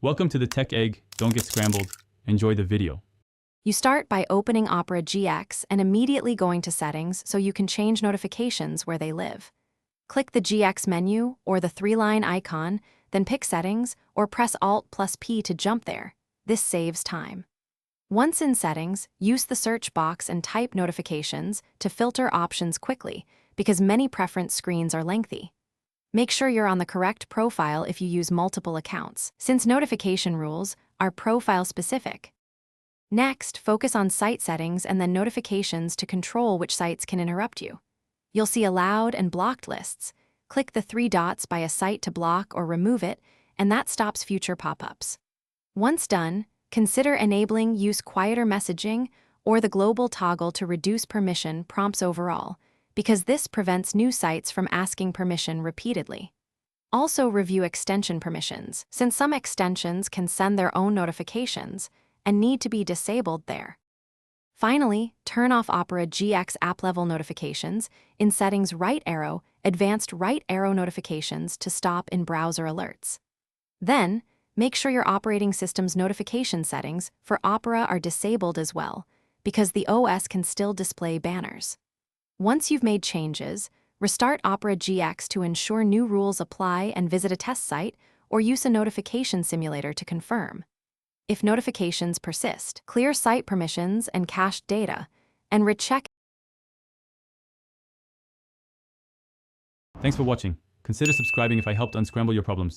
Welcome to the Tech Egg. Don't get scrambled. Enjoy the video. You start by opening Opera GX and immediately going to Settings so you can change notifications where they live. Click the GX menu or the three-line icon, then pick Settings or press Alt+P to jump there. This saves time. Once in Settings, use the search box and type Notifications to filter options quickly because many preference screens are lengthy. Make sure you're on the correct profile if you use multiple accounts, since notification rules are profile-specific. Next, focus on site settings and then notifications to control which sites can interrupt you. You'll see allowed and blocked lists. Click the three dots by a site to block or remove it, and that stops future pop-ups. Once done, consider enabling Use Quieter Messaging or the global toggle to reduce permission prompts overall, because this prevents new sites from asking permission repeatedly. Also review extension permissions, since some extensions can send their own notifications and need to be disabled there. Finally, turn off Opera GX app-level notifications in Settings right arrow, Advanced right arrow notifications to stop in browser alerts. Then, make sure your operating system's notification settings for Opera are disabled as well, because the OS can still display banners. Once you've made changes, restart Opera GX to ensure new rules apply and visit a test site or use a notification simulator to confirm. If notifications persist, clear site permissions and cached data, and recheck. Thanks for watching. Consider subscribing if I helped unscramble your problems.